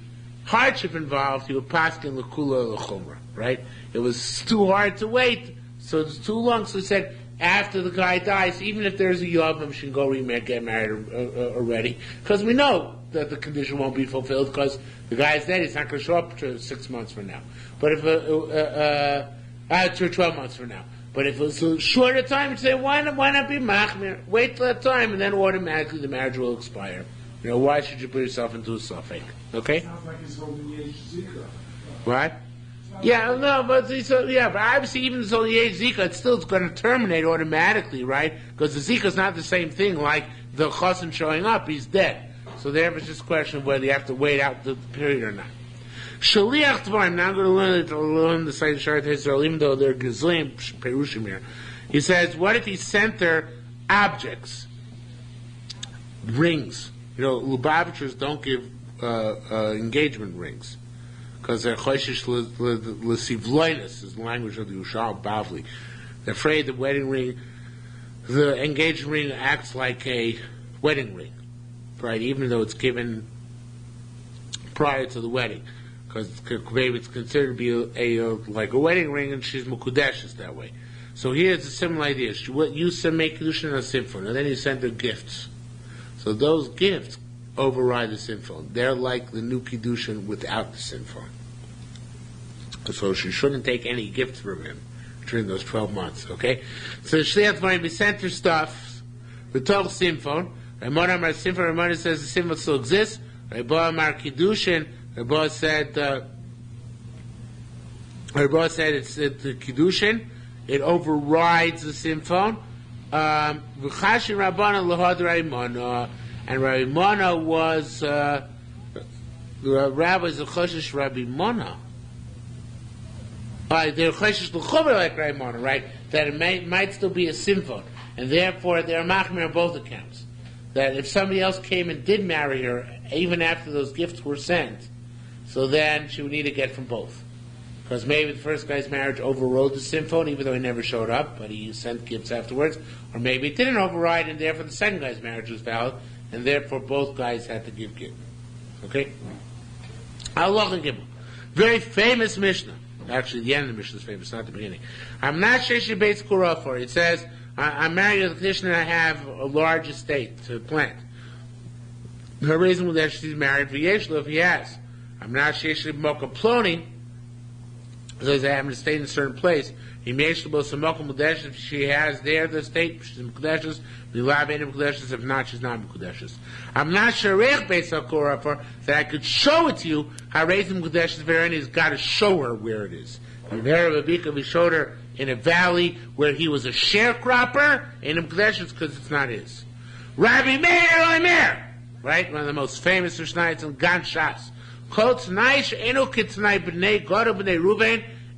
hardship involved, you were paskin l'kula l'chumra, right? It was too hard to wait, so it's too long. So he said, after the guy dies, even if there's a yavam, she can go get married already, because we know that the condition won't be fulfilled because the guy's dead. He's not going to show up to 6 months from now, but if to 12 months from now. But if it's a shorter time, you say, why not be machmir? Wait till that time, and then automatically the marriage will expire. You know, why should you put yourself into a suffix? Okay? Sounds like his holy age zika. What? Yeah, no, but obviously even the holy age zika, it's still going to terminate automatically, right? Because the zika is not the same thing like the chassan showing up; he's dead. So there was just a question of whether you have to wait out the period or not. Shaliach Tvarim. Now I'm going to learn the side of Sharet Israel, even though they're Gizlim Perushim here. He says, what if he sent her objects? rings. Lubavitchers don't give engagement rings because they're choishish l'sivloinus is the language of the Yerushalmi Bavli. They're afraid the wedding ring, the engagement ring acts like a wedding ring, right? Even though it's given prior to the wedding, because maybe it's considered to be like a wedding ring, and she's mukudeshes that way. So here's a similar idea. You make Kiddushin a simphon, and then you send her gifts. So those gifts override the simphon. They're like the new Kiddushin without the simphon. So she shouldn't take any gifts from him during those 12 months, okay? So Shliach Dvarim sent her stuff, the total simphon. Ramon Amar simphon, Ramon says the simphon still exists. Rabbi Amar Kiddushin, Rabbi said it's the Kiddushin. It overrides the simphon. V'chashin Rabbana l'had Raimana, and Raimana was the rabbis of Choshesh Rabbi Mona. They're Choshesh l'chover like Raimana, right? That it might still be a simphon, and therefore they're machmir on both accounts. That if somebody else came and did marry her, even after those gifts were sent, so then she would need to get from both. Because maybe the first guy's marriage overrode the simphon, even though he never showed up, but he sent gifts afterwards. Or maybe it didn't override, and therefore the second guy's marriage was valid, and therefore both guys had to give gifts. Okay? Allah Gimel. Very famous Mishnah. Actually, the end of the Mishnah is famous, not the beginning. I'm not Sheshi Beitz Kurafor. It says, I'm married with a condition that I have a large estate to plant. Her reason was that she's married for Yeshlo if he has. I'm not Sheshi Mocha Ploni. Because I happen to stay in a certain place. He makes the most Mukadesh if she has there the state, she's Mukadeshes, we love any Mukadeshes, if not, she's not Mukadeshes. I'm not Sharech Beis HaKorah for that I could show it to you how raising Mukadeshes Verein has got to show her where it is. And there we showed her in a valley where he was a sharecropper in Mukadeshes because it's not his. Rabbi Meir Omer, right? One of the most famous Mishnayos in Gan Shas.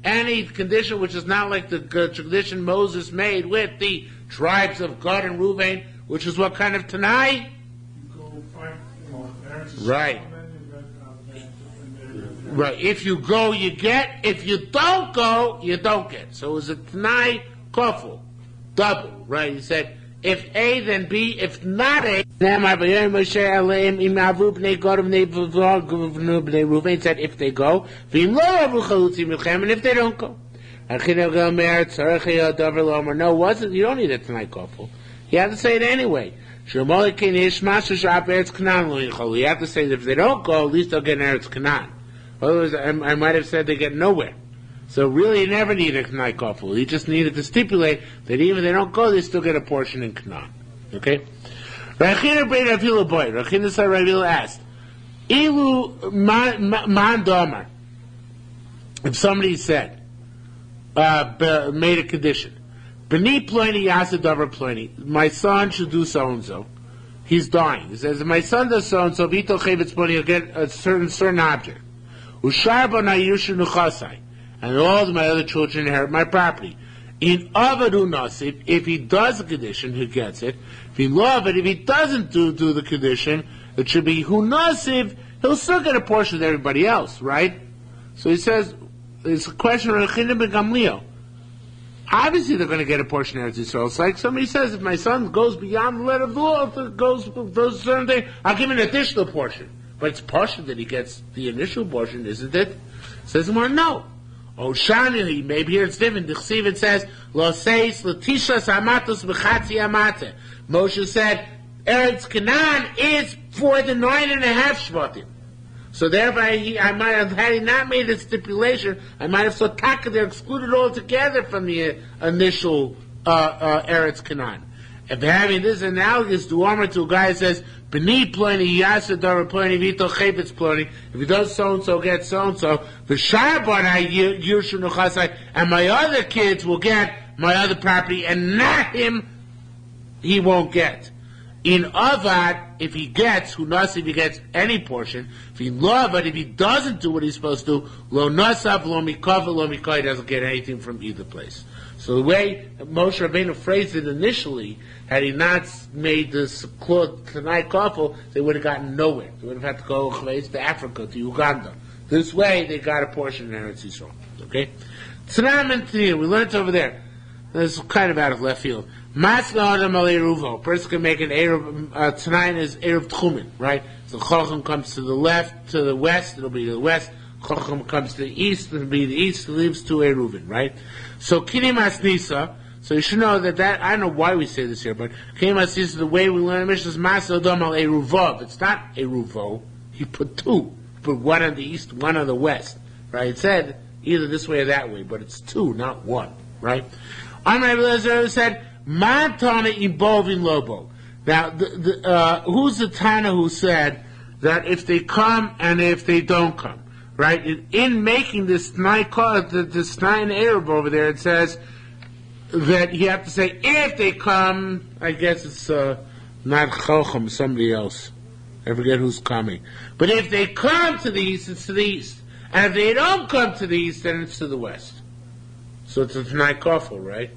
Any condition which is not like the tradition Moses made with the tribes of Gad and Reuven, which is what kind of Tanai? Right. Right. If you go, you get. If you don't go, you don't get. So it was a Tanai Kofel. Double. Right. He said, if A, then B. If not A, Reuven said if they go, and if they don't go. No, wasn't. You don't need it tonight, Kofel. You have to say it anyway. You have to say that if they don't go, at least they'll get an Eretz Canaan. Otherwise, I might have said they get nowhere. So really, you never need a Kanai Kofel. You just needed to stipulate that even if they don't go, they still get a portion in Canaan. Okay? Rachina Brei Ravila boy. Rachina said Ravila asked, Ilu man domer. If somebody said, made a condition, B'ni Pliny Yasa Dover Pliny, my son should do so and so. He's dying. He says, if my son does so and so, Vito Chavetz Pliny, he'll get a certain object. Usharba na Yerusha Nuchasai. And all of my other children inherit my property. In Avadu Nasib, if he does the condition, he gets it. If he love it, if he doesn't do the condition, it should be Hu Nasib, he'll still get a portion of everybody else, right? So he says, it's a question of Rechinim ben Gamliel. Obviously they're going to get a portion of Eretz Yisrael. It's like somebody says, if my son goes beyond the letter of the law, if it does a certain thing, I'll give him an additional portion. But it's partial that he gets the initial portion, isn't it? Says more, no. Oshani, maybe here it's different. The Chesiv says, Lo seis l'tishas amatos b'chatzi amate. Moshe said, Eretz Canaan is for the 9.5 Shvatim. So thereby, I might have, had he not made a stipulation, I might have thought Taka, they're excluded altogether from the initial Eretz Canaan. If having this analogous to Omer to a guy that says, B'ni ploni, yasa dara ploni, vito chayvetz ploni, if he does so-and-so, get so-and-so, v'shar bonai yirshu nuchasai, and my other kids will get my other property, and not him, he won't get. In Avad, if he gets, who knows if he gets any portion, if he love it, if he doesn't do what he's supposed to, lo nasav, lo mikava, lo mikai, he doesn't get anything from either place. So the way Moshe Rabbeinu phrased it initially, had he not made this clause tonight kafel, they would have gotten nowhere. They would have had to go to Africa, to Uganda. This way, they got a portion in Eretz Yisrael. Okay? Tzanam and Tanir, we learned over there. This is kind of out of left field. Masla Adam al Eruvo. Person can make an Eruv, tonight is Eruv Tchumen, right? So Chochem comes to the left, to the west, it'll be to the west. Chochem comes to the east, it'll be the east, it leaves to Eruvin, right? So Kini Masnisa, so you should know that, I don't know why we say this here, but Kini Masnisa, the way we learn Mishnah is Masla Adam al Eruvov. It's not Eruvo. He put two. He put one on the east, one on the west, right? It said either this way or that way, but it's two, not one, right? Amr Eliezer said, "Ma Tana involving Lobo." Now, who's the Tana who said that if they come and if they don't come, right? In making this night Arab over there, it says that you have to say if they come. I guess it's not Chochem, somebody else. I forget who's coming. But if they come to the east, it's to the east, and if they don't come to the east, then it's to the west. So it's a Tanai Kofel, right?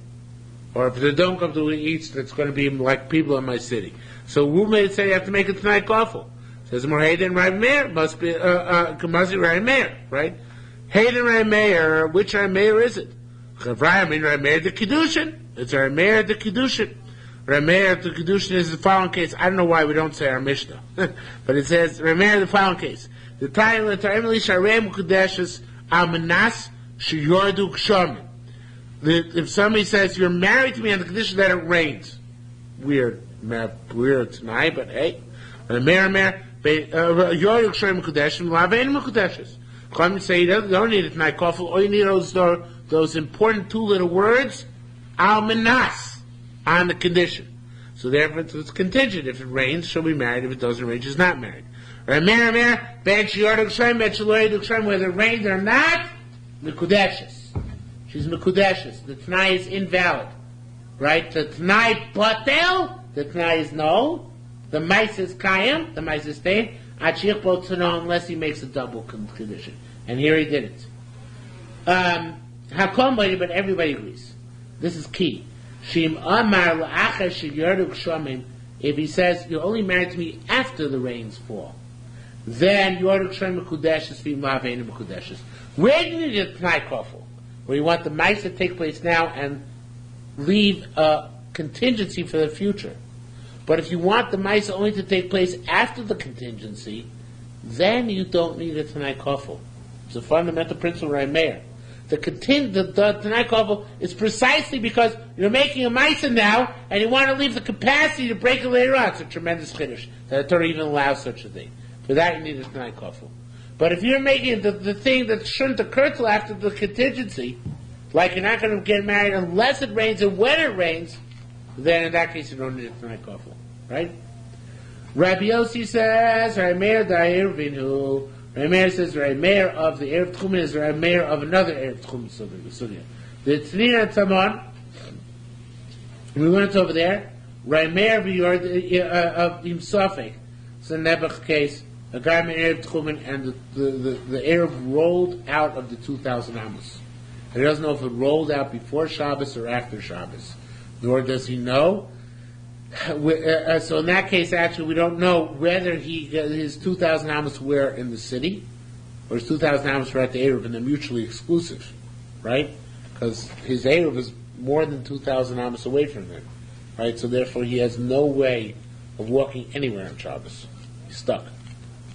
Or if they don't come to the east, it's going to be like people in my city. So who made it say you have to make a Tanai Kofel? Says more Hayden Rai Meir, must be Rai Meir, right? Hayden Rai Meir, which Rai Meir is it? Rai Meir the Kiddushin. It's Rai Meir the Kiddushin. Rai Meir the Kiddushin is the following case. I don't know why we don't say our Mishnah, but it says Rai Meir the following case. The time Sharem Kudeshes Amanas Shiyordu Kshamin. If somebody says you're married to me on the condition that it rains, weird tonight, but hey, Yoruk Shem Kudeshim, Lavein Kudeshes. Come and say you don't need it tonight, Kofel. All you need is those important two little words, Al Minas, on the condition. So therefore, it's contingent. If it rains, she'll be married. If it doesn't rain, she's not married. Whether it rains or not, Mikudeshes. She's Mekudeshes. The Tanai is invalid. Right? The Tanai Batel, the Tanai is no. The Mais is Kayam, the Mais is staying. Achich Bo Tano, unless he makes a double condition. And here he did it. Hakom, but everybody agrees. This is key. Shim Amar La'achar Sheyarduk Shomim, if he says, you're only married to me after the rains fall, then Yarduk Shomim Mekudeshes, Fim Lavein Mekudeshes. Where do you need a Tanai Kofel? Where you want the mice to take place now and leave a contingency for the future. But if you want the mice only to take place after the contingency, then you don't need a Tanai Kofel. It's a fundamental principle right there. The Tanai Kofel is precisely because you're making a mice now and you want to leave the capacity to break it later on. It's a tremendous chiddush that the Torah even allows such a thing. For that you need a Tanai Kofel. But if you're making the thing that shouldn't occur till after the contingency, like you're not going to get married unless it rains, and when it rains, then in that case you don't need a Tanai Kofel, right? Rabbi Yossi says, Rai Meir da'ir vinhu. Rai Meir says, Rai Meir of the Erev Tchumen is Rai Meir of another Erev Tchumen Sugya. The Tzniya and Tamon, we went over there, Rai Meir of Yim Sofek. It's a Nebuch case. A guy made Erev Tchumen, and the Erev rolled out of the 2,000 Amos. And he doesn't know if it rolled out before Shabbos or after Shabbos. Nor does he know. So in that case, actually, we don't know whether his 2,000 Amos were in the city, or his 2,000 Amos were at the Erev, and they're mutually exclusive, right? Because his Erev is more than 2,000 Amos away from him, right? So therefore, he has no way of walking anywhere on Shabbos. He's stuck.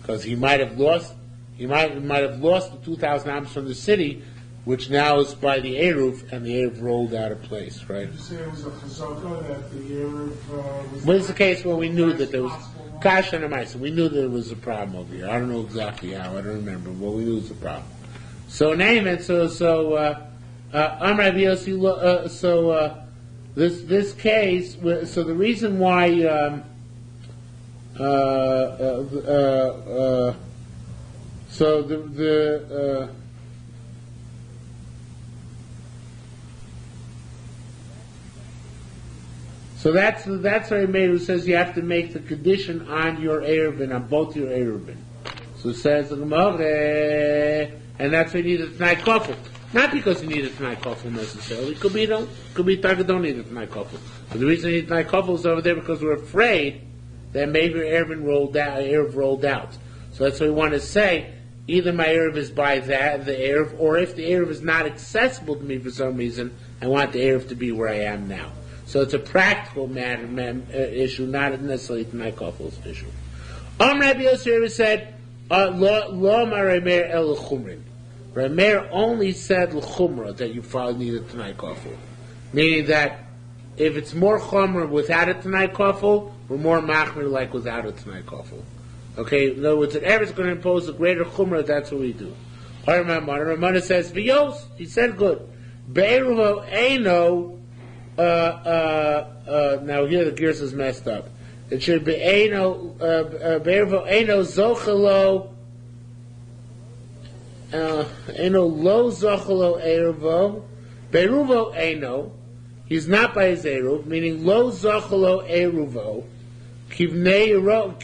Because he might have lost the 2,000 Amos from the city, which now is by the Eruv, and the Eruv rolled out of place, right? Did you say it was a chazaka that the Eruv was... What is the case where we knew that there was Kasha and Amaisa? We knew there was a problem over here. I don't know exactly how, I don't remember, but we knew it was a problem. So Naaman, Amr Yossi, this case, so the reason why so that's Rai Meir who says you have to make the condition on your Eruvin, on both your Eruvin. So it says the Gemara, and that's why you need a Tanai Kofel. Not because you need a Tanai Kofel necessarily. Could be Taka don't need a Tanai Kofel. But the reason you need Tanai Kofel is over there because we're afraid that maybe Erev rolled out. So that's what we want to say. Either my Erev is by that, the Erev, or if the Erev is not accessible to me for some reason, I want the Erev to be where I am now. So it's a practical issue, not necessarily Tanai Kofel's issue. Rabbi Yosef said, Lo ma Rameir el l'chumrin. Rameir only said l'chumra that you probably need a Tanai Kofel. Meaning that if it's more chumra without a Tanai Kofel, we're more machmir like without a Tanai Kofel. Okay, in other words, if ever it's going to impose a greater chumrah, that's what we do. Ramana says, V'yos, he said good. Be'eruvo eino, now here the gears is messed up. It should be eino, Be'eruvo eino zochelo, eino lo zochelo eruvo, Be'eruvo eino, he's not by his eruv, meaning lo zochelo eruvo, Kivnei Yero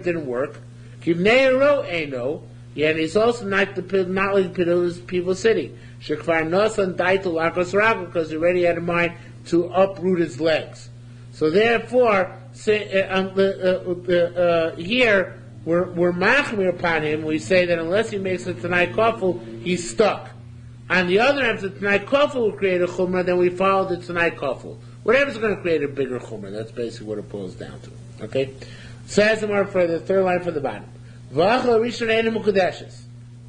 didn't work. Kivnei Yero Eno, and he's also not like the people sitting. Shekvar Nosan Daitul Akos Rago, because he already had in mind to uproot his legs. So therefore, here we're machmir upon him. We say that unless he makes a Tanai Kofel, he's stuck. On the other hand, if the Tanai Kofel will create a chumrah, then we follow the Tanai Kofel. Whatever's going to create a bigger chumrah, that's basically what it boils down to. Okay? Says the more for the third line from the bottom.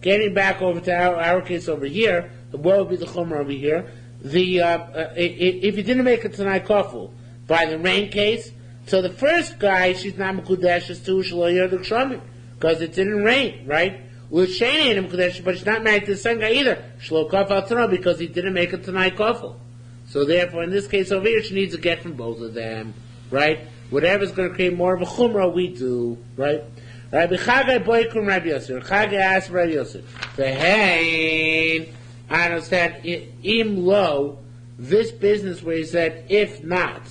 Getting back over to our case over here, what would be the chumrah over here? If you didn't make a Tanai Kofel by the rain case, so the first guy, she's not Mekudeshes too, because it didn't rain, right? But she's not married to the second guy either, because he didn't make a Tanai Kofel. So therefore, in this case over here, she needs a get from both of them, right? Whatever's going to create more of a chumrah, we do, right? Rabbi Chagai boikum Rabbi Yosef. Chagai asked Rabbi Yosef, "Vehein, I understand im lo, this business where he said if not,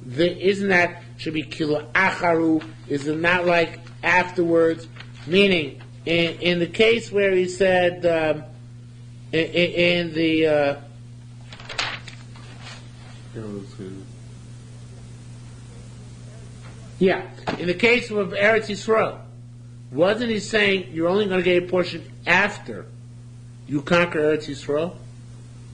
isn't that should be kilo acharu? Is it not like afterwards? Meaning, in the case where he said in the in the case of Eretz Yisrael, wasn't he saying you're only going to get a portion after you conquer Eretz Yisrael?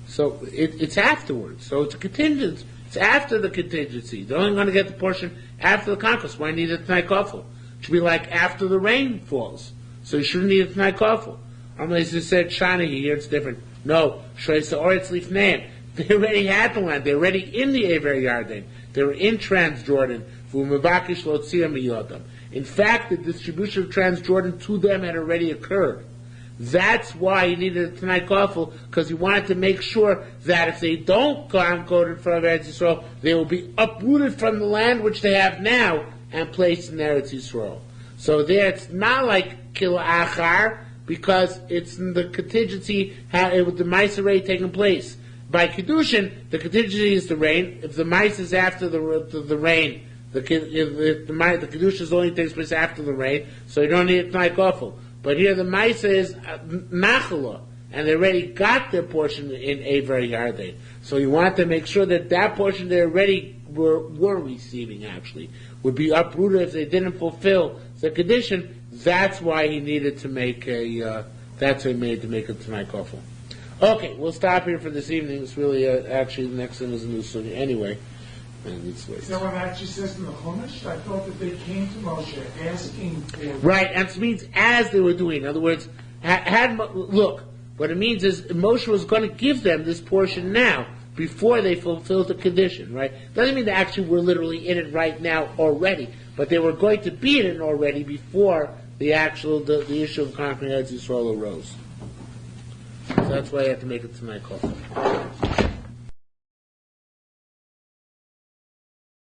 So it's afterwards. So it's a contingent. It's after the contingency. They're only going to get the portion after the conquest. Why need a Tanai Kofel? It should be like after the rain falls. So you shouldn't need a Tanai Kofel. Unless you said Shana here, it's different. No, Shreisa Oretz Lifneim. They already had the land. They're already in the Aver Yarden. They were in Transjordan. In fact, the distribution of Transjordan to them had already occurred. That's why he needed a Tanai Kofel, because he wanted to make sure that if they don't go in front of Eretz Yisrael, they will be uprooted from the land which they have now and placed in Eretz Yisrael. So there, it's not like Kil Achar, because it's in the contingency, with the mice already taken place. By Kiddushin, the contingency is the rain. If the mice is after the rain, the Kiddushin only takes place after the rain, so you don't need a Tanai Kofel. But here the mice is Nachala, and they already got their portion in Aver Yarden. So you want to make sure that portion they already were receiving, actually, would be uprooted if they didn't fulfill the condition. That's why he needed to make that's why he made to make a Tanai Kofel. Okay, we'll stop here for this evening. It's really, actually, the next thing is a new sunnah anyway. And it's late. Is that what it actually says in the Chumash? I thought that they came to Moshe asking for... Right, and it means as they were doing. In other words, look, what it means is Moshe was going to give them this portion now, before they fulfilled the condition, right? Doesn't mean they actually were literally in it right now already, but they were going to be in it already before the issue of conquering Eretz Yisrael arose. So that's why I have to make it tonight call.